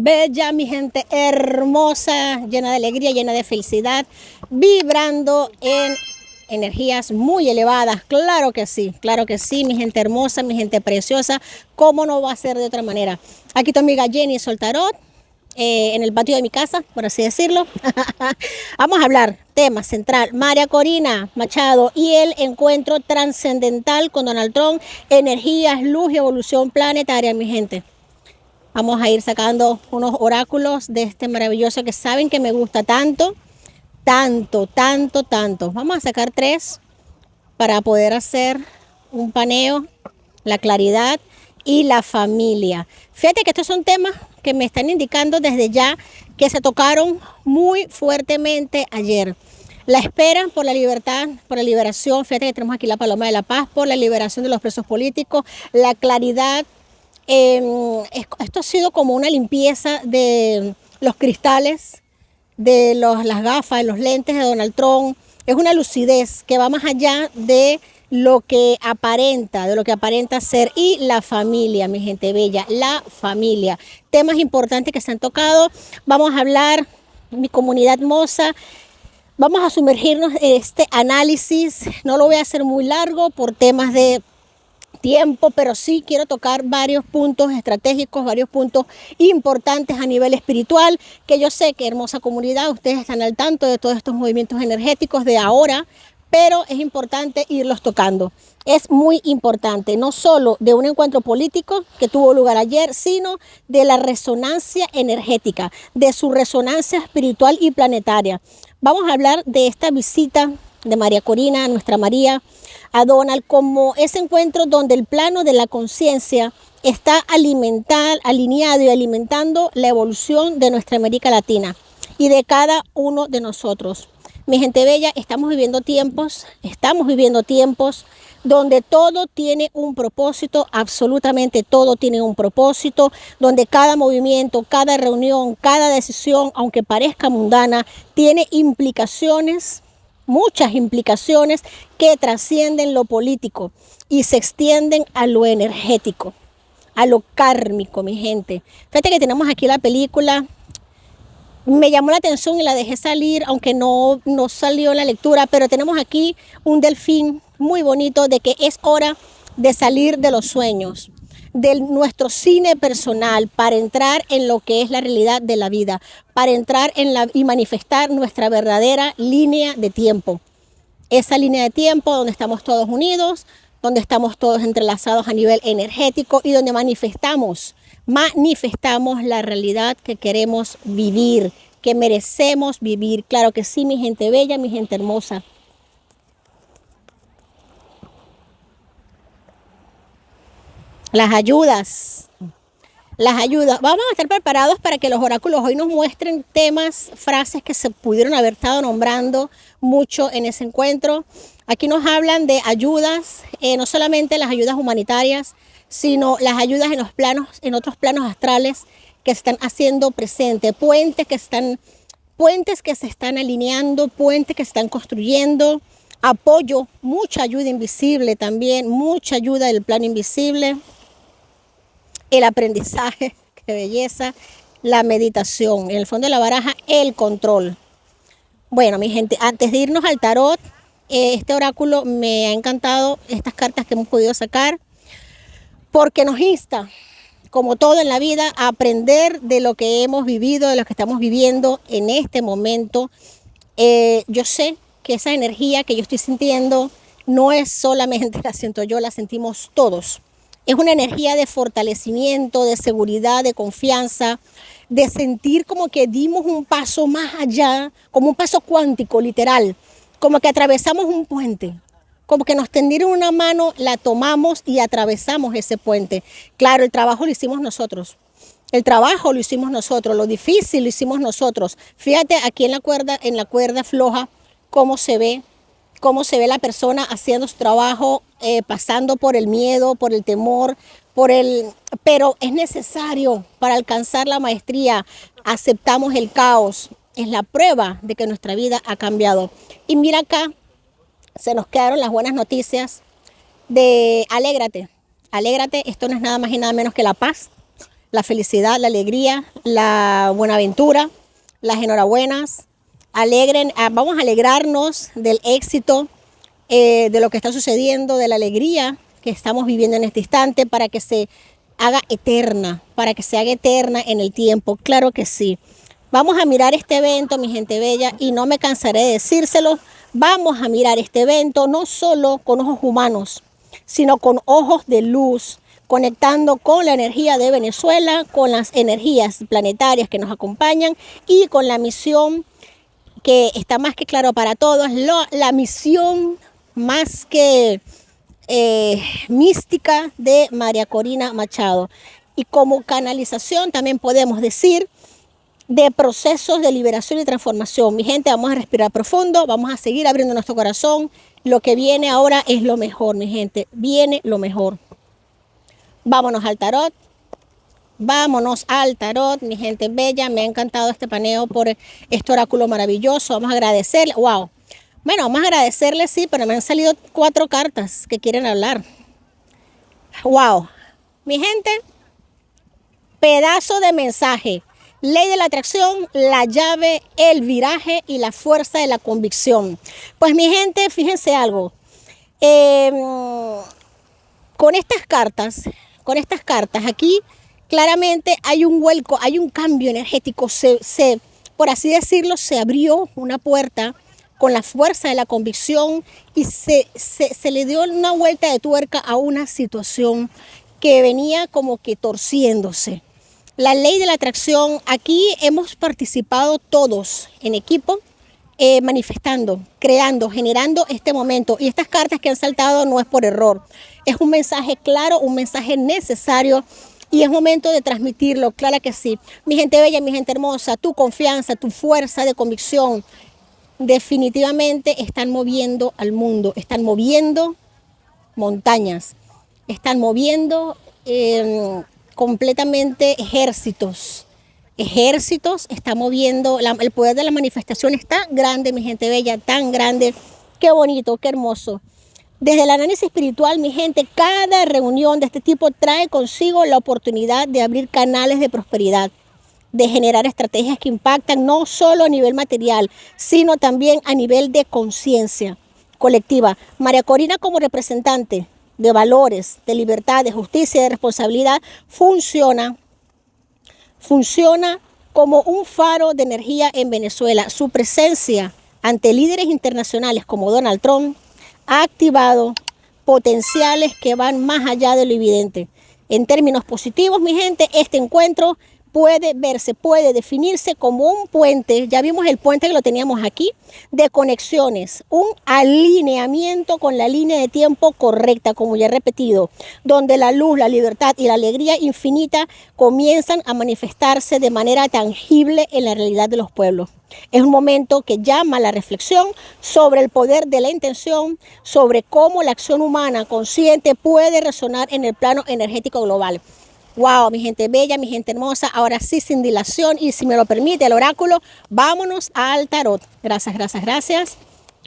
bella, mi gente hermosa, llena de alegría, llena de felicidad, vibrando en energías muy elevadas. Claro que sí, mi gente hermosa, mi gente preciosa. ¿Cómo no va a ser de otra manera? Aquí tu amiga Jenny Soltarot, en el patio de mi casa, por así decirlo. Vamos a hablar, tema central, María Corina Machado y el encuentro trascendental con Donald Trump, energías, luz y evolución planetaria, mi gente. Vamos a ir sacando unos oráculos de este maravilloso que saben que me gusta tanto. Vamos a sacar 3 para poder hacer un paneo, la claridad y la familia. Fíjate que estos son temas que me están indicando desde ya que se tocaron muy fuertemente ayer. La espera por la libertad, por la liberación. Fíjate que tenemos aquí la paloma de la paz, por la liberación de los presos políticos, la claridad. Esto ha sido como una limpieza de los cristales, de las gafas, de los lentes de Donald Trump. Es una lucidez que va más allá de lo que aparenta ser. Y la familia, mi gente bella, la familia. Temas importantes que se han tocado. Vamos a hablar, mi comunidad hermosa. Vamos a sumergirnos en este análisis. No lo voy a hacer muy largo por temas de tiempo, pero sí quiero tocar varios puntos estratégicos, varios puntos importantes a nivel espiritual, que yo sé que hermosa comunidad, ustedes están al tanto de todos estos movimientos energéticos de ahora, pero es importante irlos tocando. Es muy importante, no solo de un encuentro político que tuvo lugar ayer, sino de la resonancia energética, de su resonancia espiritual y planetaria. Vamos a hablar de esta visita de María Corina, nuestra María, a Donald, como ese encuentro donde el plano de la conciencia está alineado y alimentando la evolución de nuestra América Latina y de cada uno de nosotros. Mi gente bella, estamos viviendo tiempos donde todo tiene un propósito, absolutamente todo tiene un propósito, donde cada movimiento, cada reunión, cada decisión, aunque parezca mundana, tiene implicaciones, muchas implicaciones que trascienden lo político y se extienden a lo energético, a lo kármico, mi gente. Fíjate que tenemos aquí la película. Me llamó la atención y la dejé salir, aunque no salió la lectura, pero tenemos aquí un delfín muy bonito de que es hora de salir de los sueños, de nuestro cine personal, para entrar en lo que es la realidad de la vida, para entrar y manifestar nuestra verdadera línea de tiempo. Esa línea de tiempo donde estamos todos unidos, donde estamos todos entrelazados a nivel energético y donde manifestamos la realidad que queremos vivir, que merecemos vivir. Claro que sí, mi gente bella, mi gente hermosa. Las ayudas. Vamos a estar preparados para que los oráculos hoy nos muestren temas, frases que se pudieron haber estado nombrando mucho en ese encuentro. Aquí nos hablan de ayudas, no solamente las ayudas humanitarias, sino las ayudas en otros planos astrales que se están haciendo presentes, puentes que se están alineando, puentes que se están construyendo, apoyo, mucha ayuda invisible también, mucha ayuda del plano invisible. El aprendizaje, qué belleza, la meditación, en el fondo de la baraja, el control. Bueno, mi gente, antes de irnos al tarot, este oráculo me ha encantado, estas cartas que hemos podido sacar, porque nos insta, como todo en la vida, a aprender de lo que hemos vivido, de lo que estamos viviendo en este momento. Yo sé que esa energía que yo estoy sintiendo no es solamente la siento yo, la sentimos todos. Es una energía de fortalecimiento, de seguridad, de confianza, de sentir como que dimos un paso más allá, como un paso cuántico, literal, como que atravesamos un puente, como que nos tendieron una mano, la tomamos y atravesamos ese puente. Claro, el trabajo lo hicimos nosotros. Lo difícil lo hicimos nosotros. Fíjate aquí en la cuerda floja, cómo se ve la persona haciendo su trabajo, pasando por el miedo, por el temor, pero es necesario para alcanzar la maestría. Aceptamos el caos, es la prueba de que nuestra vida ha cambiado. Y mira acá, se nos quedaron las buenas noticias de alégrate, esto no es nada más y nada menos que la paz. la felicidad, la alegría, la buenaventura, las enhorabuenas. Vamos a alegrarnos del éxito, de lo que está sucediendo, de la alegría que estamos viviendo en este instante, para que se haga eterna, en el tiempo. Claro que sí. Vamos a mirar este evento, mi gente bella, y no me cansaré de decírselo. Vamos a mirar este evento no solo con ojos humanos, sino con ojos de luz, conectando con la energía de Venezuela, con las energías planetarias que nos acompañan y con la misión que está más que claro para todos, la misión más que mística de María Corina Machado. Y como canalización también podemos decir de procesos de liberación y transformación. Mi gente, vamos a respirar profundo, vamos a seguir abriendo nuestro corazón. Lo que viene ahora es lo mejor, mi gente, viene lo mejor. Vámonos al tarot. Vámonos al tarot, mi gente bella. Me ha encantado este paneo por este oráculo maravilloso. Vamos a agradecerle. Wow. Bueno, vamos a agradecerle, sí, pero me han salido 4 cartas que quieren hablar. Wow. Mi gente, pedazo de mensaje. Ley de la atracción, la llave, el viraje y la fuerza de la convicción. Pues mi gente, fíjense algo. Con estas cartas aquí, claramente hay un vuelco, hay un cambio energético. Por así decirlo, se abrió una puerta con la fuerza de la convicción y se le dio una vuelta de tuerca a una situación que venía como que torciéndose. La ley de la atracción, aquí hemos participado todos en equipo, manifestando, creando, generando este momento. Y estas cartas que han saltado no es por error. Es un mensaje claro, un mensaje necesario y es momento de transmitirlo, claro que sí. Mi gente bella, mi gente hermosa, tu confianza, tu fuerza de convicción definitivamente están moviendo al mundo, están moviendo montañas, están moviendo completamente ejércitos, está moviendo, el poder de la manifestación es tan grande, mi gente bella, tan grande, qué bonito, qué hermoso. Desde el análisis espiritual, mi gente, cada reunión de este tipo trae consigo la oportunidad de abrir canales de prosperidad, de generar estrategias que impactan no solo a nivel material, sino también a nivel de conciencia colectiva. María Corina, como representante de valores, de libertad, de justicia y de responsabilidad, funciona como un faro de energía en Venezuela. Su presencia ante líderes internacionales como Donald Trump ha activado potenciales que van más allá de lo evidente. En términos positivos, mi gente, este encuentro puede definirse como un puente, ya vimos el puente que lo teníamos aquí, de conexiones, un alineamiento con la línea de tiempo correcta, como ya he repetido, donde la luz, la libertad y la alegría infinita comienzan a manifestarse de manera tangible en la realidad de los pueblos. Es un momento que llama a la reflexión sobre el poder de la intención, sobre cómo la acción humana consciente puede resonar en el plano energético global. Wow, mi gente bella, mi gente hermosa, ahora sí, sin dilación y si me lo permite el oráculo, vámonos al tarot. Gracias, gracias, gracias.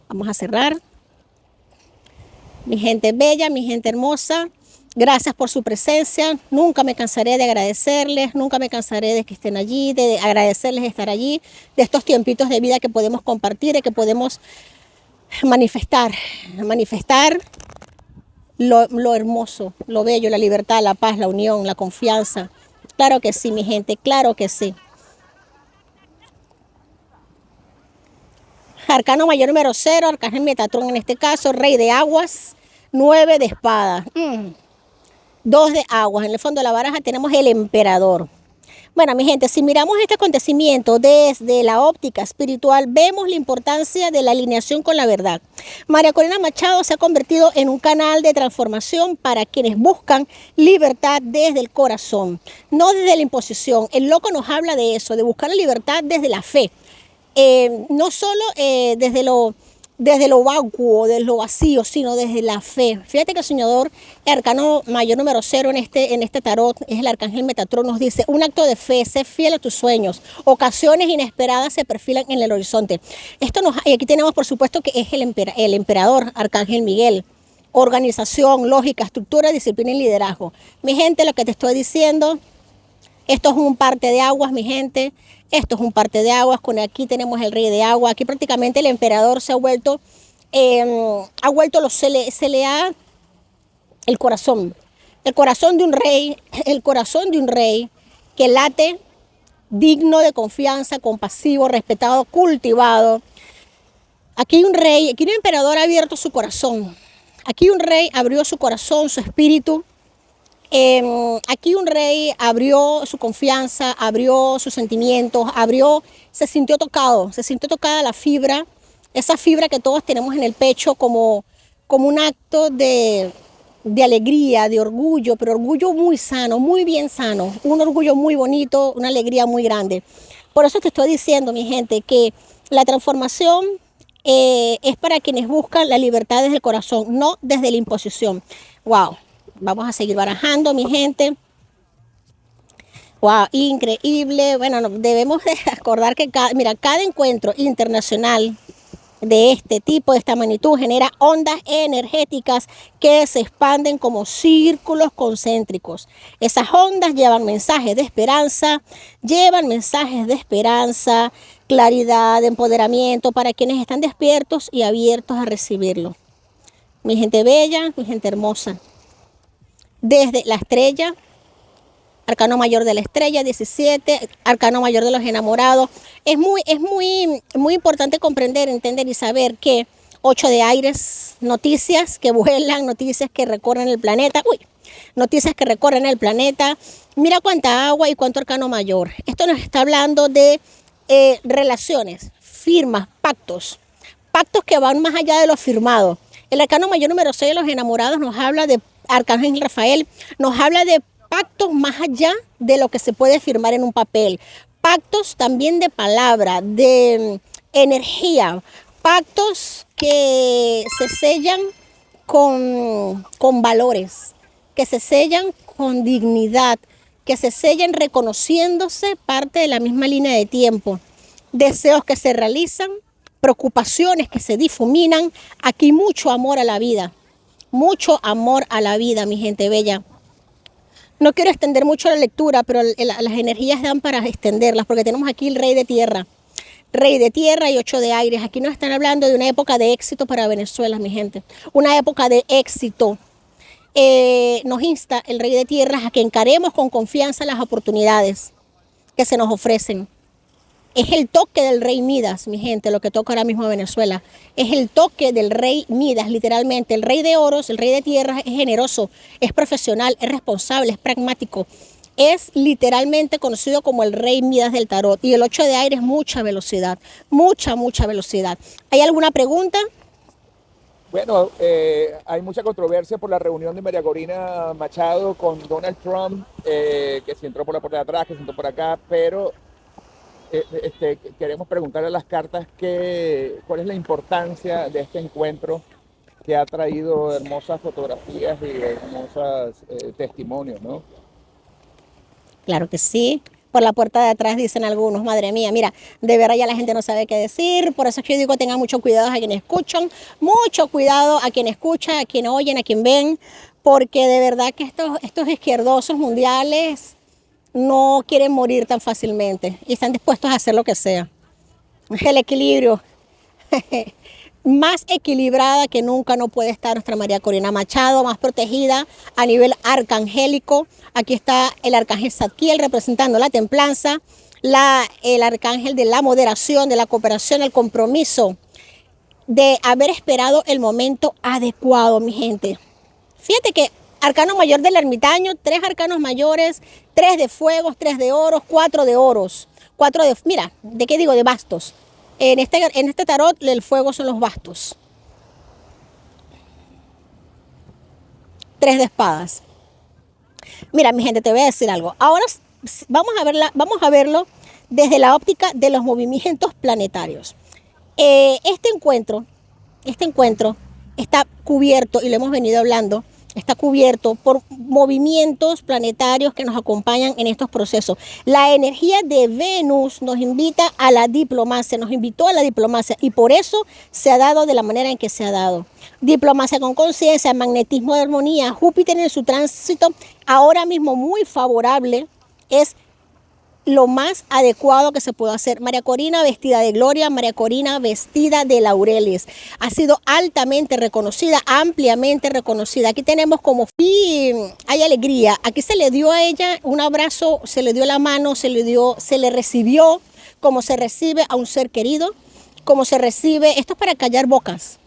Vamos a cerrar. Mi gente bella, mi gente hermosa, gracias por su presencia. Nunca me cansaré de agradecerles, nunca me cansaré de que estén allí, de agradecerles estar allí, de estos tiempitos de vida que podemos compartir y que podemos manifestar lo hermoso, lo bello, la libertad, la paz, la unión, la confianza. Claro que sí, mi gente, claro que sí. Arcano mayor número 0, Arcángel Metatrón en este caso, Rey de Aguas, 9 de espadas, 2 de aguas. En el fondo de la baraja tenemos el Emperador. Bueno, mi gente, si miramos este acontecimiento desde la óptica espiritual, vemos la importancia de la alineación con la verdad. María Corina Machado se ha convertido en un canal de transformación para quienes buscan libertad desde el corazón, no desde la imposición. El loco nos habla de eso, de buscar la libertad desde la fe. No solo desde lo vacuo, desde lo vacío, sino desde la fe. Fíjate que el soñador, arcano mayor número 0 en este tarot, es el Arcángel Metatrón, nos dice, un acto de fe, sé fiel a tus sueños, ocasiones inesperadas se perfilan en el horizonte. Y aquí tenemos, por supuesto, que es el emperador, Arcángel Miguel. Organización, lógica, estructura, disciplina y liderazgo. Mi gente, lo que te estoy diciendo, Esto es un parte de aguas, mi gente. Esto es un parte de aguas. Con aquí tenemos el rey de agua. Aquí prácticamente el emperador se ha vuelto, se le ha el corazón de un rey, el corazón de un rey que late digno de confianza, compasivo, respetado, cultivado. Aquí hay un rey, aquí un emperador ha abierto su corazón. Aquí un rey abrió su corazón, su espíritu. Aquí un rey abrió su confianza, abrió sus sentimientos, se sintió tocada la fibra, esa fibra que todos tenemos en el pecho como un acto de alegría, de orgullo, pero orgullo muy sano, muy bien sano, un orgullo muy bonito, una alegría muy grande. Por eso te estoy diciendo, mi gente, que la transformación es para quienes buscan la libertad desde el corazón, no desde la imposición. Wow. Vamos a seguir barajando, mi gente. Wow, increíble. Bueno, debemos de acordar que cada encuentro internacional de este tipo, de esta magnitud, genera ondas energéticas que se expanden como círculos concéntricos. Esas ondas llevan mensajes de esperanza, claridad, empoderamiento para quienes están despiertos y abiertos a recibirlo. Mi gente bella, mi gente hermosa. Desde la estrella, arcano mayor de la estrella, 17, arcano mayor de los enamorados. Es muy importante comprender, entender y saber que 8 de aires, noticias que vuelan, noticias que recorren el planeta. Noticias que recorren el planeta. Mira cuánta agua y cuánto arcano mayor. Esto nos está hablando de relaciones, firmas, pactos que van más allá de lo firmado. El arcano mayor número 6 de los enamorados nos habla de Arcángel Rafael, nos habla de pactos más allá de lo que se puede firmar en un papel. Pactos también de palabra, de energía. Pactos que se sellan con valores, que se sellan con dignidad, que se sellan reconociéndose parte de la misma línea de tiempo. Deseos que se realizan, preocupaciones que se difuminan. Aquí mucho amor a la vida. Mucho amor a la vida, mi gente bella. No quiero extender mucho la lectura, pero las energías dan para extenderlas, porque tenemos aquí el rey de tierra y 8 de aires. Aquí nos están hablando de una época de éxito para Venezuela, mi gente. Una época de éxito. Nos insta el rey de tierras a que encaremos con confianza las oportunidades que se nos ofrecen. Es el toque del rey Midas, mi gente, lo que toca ahora mismo a Venezuela. Es el toque del rey Midas, literalmente. El rey de oros, el rey de tierras es generoso, es profesional, es responsable, es pragmático. Es literalmente conocido como el rey Midas del tarot. Y el 8 de aire es mucha velocidad, mucha velocidad. ¿Hay alguna pregunta? Bueno, hay mucha controversia por la reunión de María Corina Machado con Donald Trump, que si entró por la puerta de atrás, que si entró por acá, pero queremos preguntarle a las cartas cuál es la importancia de este encuentro que ha traído hermosas fotografías y hermosas testimonios, ¿no? Claro que sí. Por la puerta de atrás dicen algunos, madre mía, mira, de verdad ya la gente no sabe qué decir, por eso es que yo digo tengan mucho cuidado a quienes escuchan, mucho cuidado a quien escucha, a quien oyen, a quien ven, porque de verdad que estos izquierdosos mundiales no quieren morir tan fácilmente y están dispuestos a hacer lo que sea. El equilibrio, más equilibrada que nunca no puede estar nuestra María Corina Machado, más protegida a nivel arcangélico. Aquí está el arcángel Zadkiel representando la templanza, el arcángel de la moderación, de la cooperación, el compromiso, de haber esperado el momento adecuado, mi gente. Fíjate que arcano mayor del ermitaño, 3 arcanos mayores, 3 de fuegos, 3 de oros, 4 de oros, 4 de, mira, ¿de qué digo? De bastos. En este tarot el fuego son los bastos. 3 de espadas. Mira, mi gente, te voy a decir algo. Ahora vamos a verlo desde la óptica de los movimientos planetarios. Este encuentro está cubierto, y lo hemos venido hablando, está cubierto por movimientos planetarios que nos acompañan en estos procesos. La energía de Venus nos invita a la diplomacia, nos invitó a la diplomacia, y por eso se ha dado de la manera en que se ha dado. Diplomacia con conciencia, magnetismo de armonía. Júpiter en su tránsito ahora mismo muy favorable es lo más adecuado que se puede hacer. María Corina vestida de gloria, María Corina vestida de laureles. Ha sido altamente reconocida, ampliamente reconocida. Aquí tenemos como y hay alegría. Aquí se le dio a ella un abrazo, se le dio la mano, se le recibió como se recibe a un ser querido, como se recibe. Esto es para callar bocas,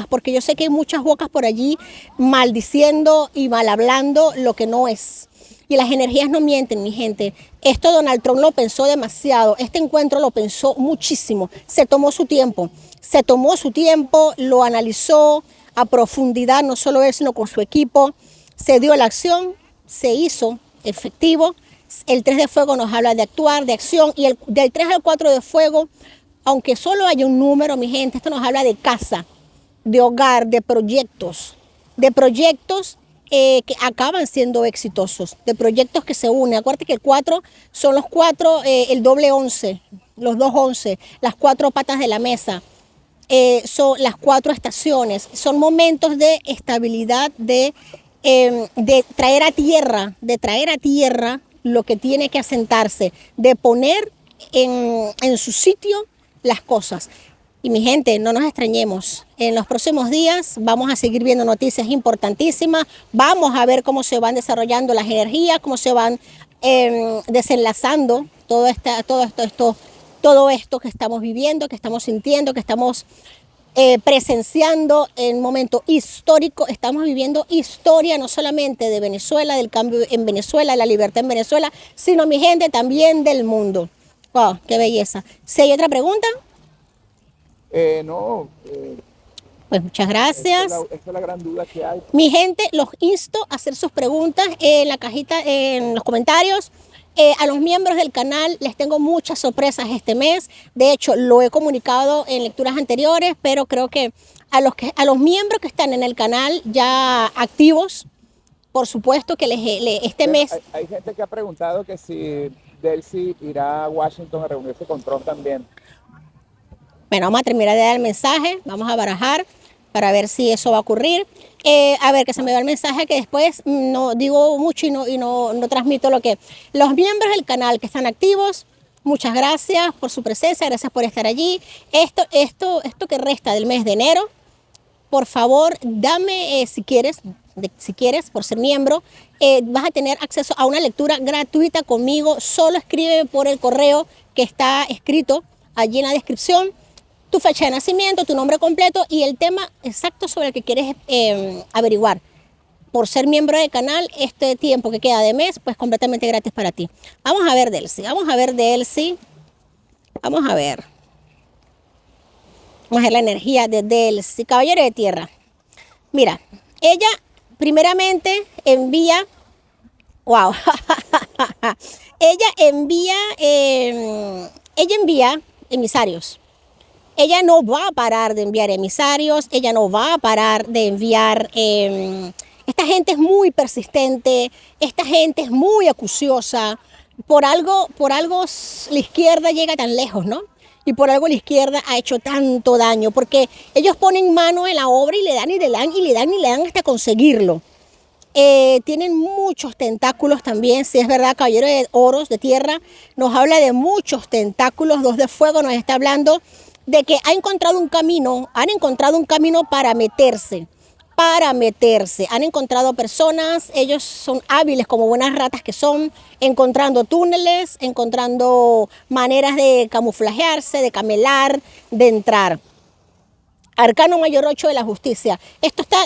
porque yo sé que hay muchas bocas por allí maldiciendo y mal hablando lo que no es. Y las energías no mienten, mi gente. Esto Donald Trump lo pensó demasiado. Este encuentro lo pensó muchísimo. Se tomó su tiempo, lo analizó a profundidad, no solo él, sino con su equipo. Se dio la acción, se hizo efectivo. El 3 de fuego nos habla de actuar, de acción. Y del 3 al 4 de fuego, aunque solo haya un número, mi gente, esto nos habla de casa, de hogar, de proyectos que acaban siendo exitosos, de proyectos que se unen. Acuérdate que el 4 son los 4, el doble 11, los 2 11, las 4 patas de la mesa, son las 4 estaciones, son momentos de estabilidad, de traer a tierra lo que tiene que asentarse, de poner en su sitio las cosas. Y mi gente, no nos extrañemos. En los próximos días vamos a seguir viendo noticias importantísimas. Vamos a ver cómo se van desarrollando las energías, cómo se van desenlazando todo esto que estamos viviendo, que estamos sintiendo, que estamos presenciando en un momento histórico. Estamos viviendo historia no solamente de Venezuela, del cambio en Venezuela, la libertad en Venezuela, sino, mi gente, también del mundo. Wow, qué belleza. Si hay otra pregunta. No, pues muchas gracias. Esta es la gran duda que hay. Mi gente, los insto a hacer sus preguntas en la cajita, en los comentarios. A los miembros del canal les tengo muchas sorpresas este mes. De hecho, lo he comunicado en lecturas anteriores, pero creo que a los miembros que están en el canal ya activos, por supuesto que este mes... Hay gente que ha preguntado que si Delcy irá a Washington a reunirse con Trump también. Bueno, vamos a terminar de dar el mensaje, vamos a barajar para ver si eso va a ocurrir. A ver, que se me va el mensaje, que después no digo mucho y no transmito lo que... Los miembros del canal que están activos, muchas gracias por su presencia, gracias por estar allí. Esto que resta del mes de enero, por favor, dame, si quieres, por ser miembro, vas a tener acceso a una lectura gratuita conmigo. Solo escribe por el correo que está escrito allí en la descripción, tu fecha de nacimiento, tu nombre completo y el tema exacto sobre el que quieres averiguar. Por ser miembro del canal, este tiempo que queda de mes, pues completamente gratis para ti. Vamos a ver Delcy, vamos a ver la energía de Delcy, caballero de tierra. Mira, ella primeramente envía, wow, ella envía emisarios. Ella no va a parar de enviar emisarios, ella no va a parar de enviar... esta gente es muy persistente, esta gente es muy acuciosa. Por algo la izquierda llega tan lejos, ¿no? Y por algo la izquierda ha hecho tanto daño, porque ellos ponen mano en la obra y le dan hasta conseguirlo. Tienen muchos tentáculos también, si es verdad, caballero de oros, de tierra, nos habla de muchos tentáculos. 2 de fuego nos está hablando de que han encontrado un camino para meterse, han encontrado personas, ellos son hábiles como buenas ratas que son, encontrando túneles, encontrando maneras de camuflajearse, de camelar, de entrar. Arcano mayor 8 de la justicia, esto está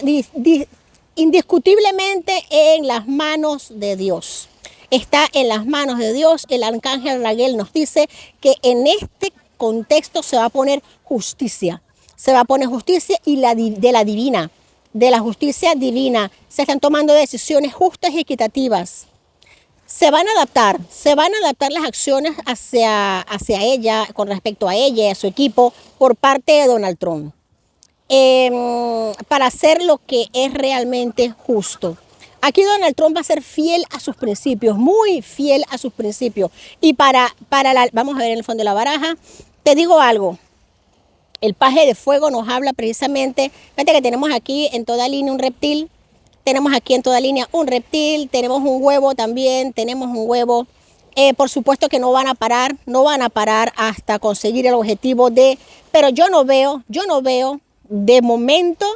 indiscutiblemente en las manos de Dios. Está en las manos de Dios. El arcángel Raguel nos dice que en este contexto se va a poner justicia. Se va a poner justicia y de la justicia divina. Se están tomando decisiones justas y equitativas. Se van a adaptar las acciones hacia ella, con respecto a ella y a su equipo, por parte de Donald Trump. Para hacer lo que es realmente justo. Aquí Donald Trump va a ser fiel a sus principios, muy fiel a sus principios. Y vamos a ver en el fondo de la baraja, te digo algo, el paje de fuego nos habla precisamente, fíjate que tenemos aquí en toda línea un reptil, tenemos un huevo también, tenemos un huevo Por supuesto que no van a parar hasta conseguir el objetivo pero yo no veo de momento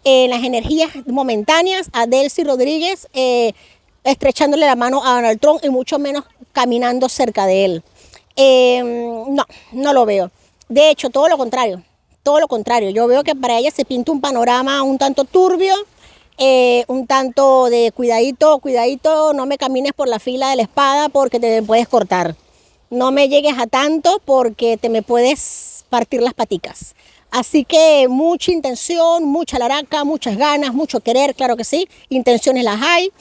las energías momentáneas a Delcy Rodríguez estrechándole la mano a Donald Trump y mucho menos caminando cerca de él. No lo veo. De hecho, todo lo contrario. Yo veo que para ella se pinta un panorama un tanto turbio, un tanto de cuidadito, no me camines por la fila de la espada porque te me puedes cortar. No me llegues a tanto porque te me puedes partir las paticas. Así que mucha intención, mucha laraca, muchas ganas, mucho querer, claro que sí. Intenciones las hay.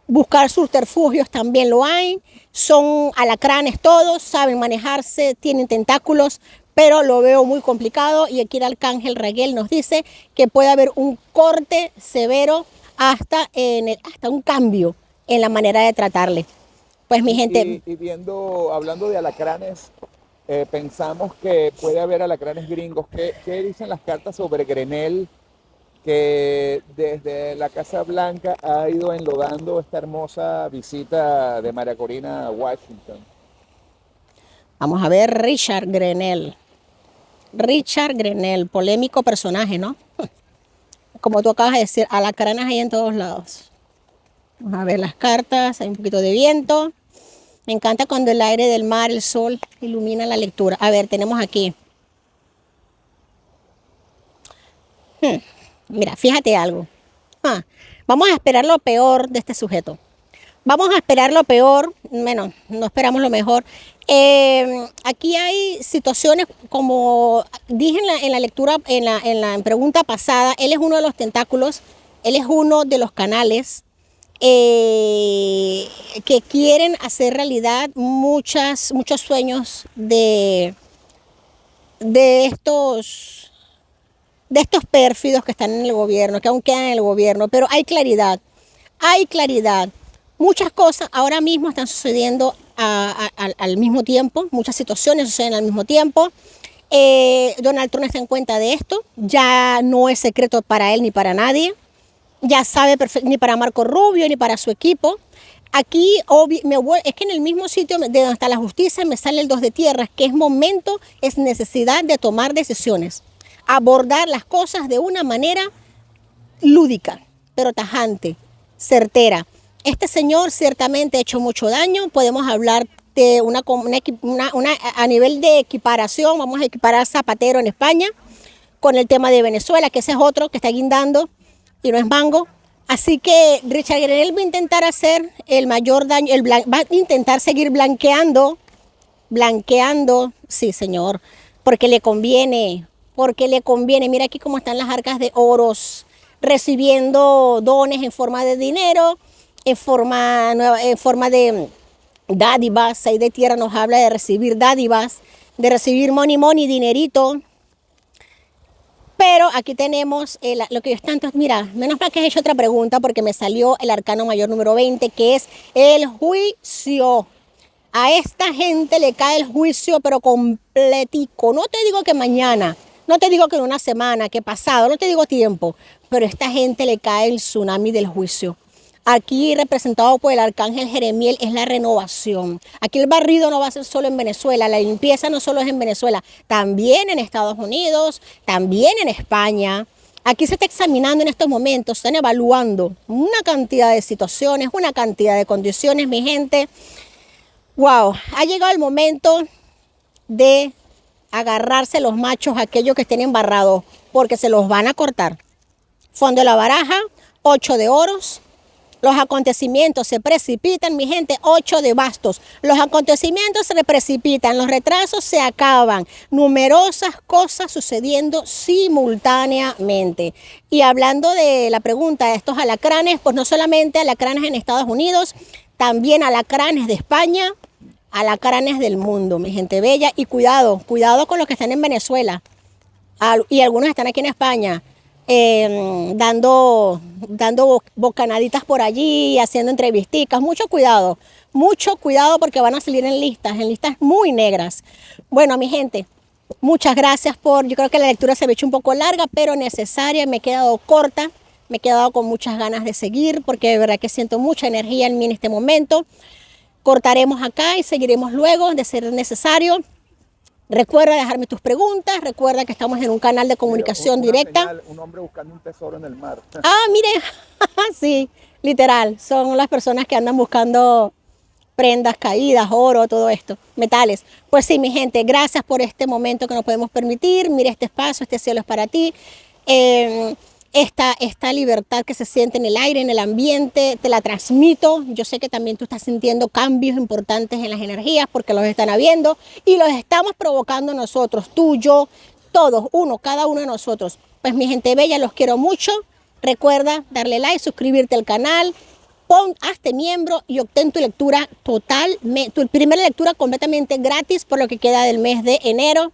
Buscar subterfugios también lo hay. Son alacranes todos, saben manejarse, tienen tentáculos, pero lo veo muy complicado y aquí el arcángel Raguel nos dice que puede haber un corte severo hasta un cambio en la manera de tratarle. Pues mi gente... Hablando de alacranes, pensamos que puede haber alacranes gringos. ¿Qué dicen las cartas sobre Grenell, que desde la Casa Blanca ha ido enlodando esta hermosa visita de María Corina a Washington? Vamos a ver, Richard Grenell, polémico personaje, ¿no? Como tú acabas de decir, alacranes hay en todos lados. Vamos a ver las cartas, hay un poquito de viento. Me encanta cuando el aire del mar, el sol, ilumina la lectura. A ver, tenemos aquí. Mira, fíjate algo. Vamos a esperar lo peor de este sujeto. Vamos a esperar lo peor, bueno, no esperamos lo mejor. Aquí hay situaciones, como dije en la lectura, en la pregunta pasada, él es uno de los tentáculos, él es uno de los canales que quieren hacer realidad muchos sueños de estos pérfidos que están en el gobierno, que aún quedan en el gobierno, pero hay claridad. Muchas cosas ahora mismo están sucediendo al mismo tiempo, muchas situaciones suceden al mismo tiempo. Donald Trump está en cuenta de esto, ya no es secreto para él ni para nadie, ya sabe ni para Marco Rubio ni para su equipo. Aquí es que en el mismo sitio de donde está la justicia me sale el 2 de tierras, que es necesidad de tomar decisiones, abordar las cosas de una manera lúdica, pero tajante, certera. Este señor ciertamente ha hecho mucho daño. Podemos hablar de a nivel de equiparación, vamos a equiparar Zapatero en España con el tema de Venezuela, que ese es otro que está guindando y no es mango. Así que Richard Grenell va a intentar hacer el mayor daño, va a intentar seguir blanqueando, sí señor, porque le conviene. Mira aquí cómo están las arcas de oros, recibiendo dones en forma de dinero, en forma de dádivas. 6 de tierra nos habla de recibir dádivas, de recibir money, dinerito. Pero aquí tenemos lo que yo tanto, mira, menos mal que has hecho otra pregunta porque me salió el arcano mayor número 20, que es el juicio. A esta gente le cae el juicio, pero completico. No te digo que mañana, no te digo que en una semana, que pasado, no te digo tiempo, pero a esta gente le cae el tsunami del juicio. Aquí representado por el arcángel Jeremiel es la renovación. Aquí el barrido no va a ser solo en Venezuela, la limpieza no solo es en Venezuela, también en Estados Unidos, también en España. Aquí se está examinando en estos momentos, están evaluando una cantidad de situaciones, una cantidad de condiciones, mi gente. Wow, ha llegado el momento de agarrarse los machos, aquellos que estén embarrados, porque se los van a cortar. Fondo de la baraja, 8 de oros. Los acontecimientos se precipitan, mi gente, 8 de bastos. Los acontecimientos se precipitan, los retrasos se acaban. Numerosas cosas sucediendo simultáneamente. Y hablando de la pregunta de estos alacranes, pues no solamente alacranes en Estados Unidos, también alacranes de España, alacranes del mundo, mi gente bella. Y cuidado con los que están en Venezuela. Y algunos están aquí en España. Dando bocanaditas por allí, haciendo entrevisticas. Mucho cuidado porque van a salir en listas muy negras. Bueno, mi gente, muchas gracias yo creo que la lectura se me ha hecho un poco larga, pero necesaria. Me he quedado corta, me he quedado con muchas ganas de seguir, porque de verdad que siento mucha energía en mí en este momento. Cortaremos acá y seguiremos luego de ser necesario. Recuerda dejarme tus preguntas, recuerda que estamos en un canal de comunicación directa. Señal, un hombre buscando un tesoro en el mar. Ah, mire, sí, literal, son las personas que andan buscando prendas caídas, oro, todo esto, metales. Pues sí, mi gente, gracias por este momento que nos podemos permitir. Mira este espacio, este cielo es para ti. Esta libertad que se siente en el aire, en el ambiente, te la transmito. Yo sé que también tú estás sintiendo cambios importantes en las energías porque los están habiendo y los estamos provocando nosotros, tú, yo, todos, cada uno de nosotros. Pues mi gente bella, los quiero mucho. Recuerda darle like, suscribirte al canal, hazte miembro y obtén tu lectura tu primera lectura completamente gratis por lo que queda del mes de enero.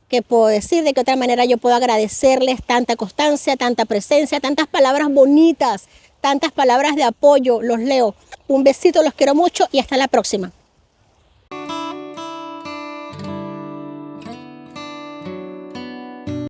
Que puedo decir, de qué otra manera yo puedo agradecerles tanta constancia, tanta presencia, tantas palabras bonitas, tantas palabras de apoyo. Los leo. Un besito, los quiero mucho y hasta la próxima.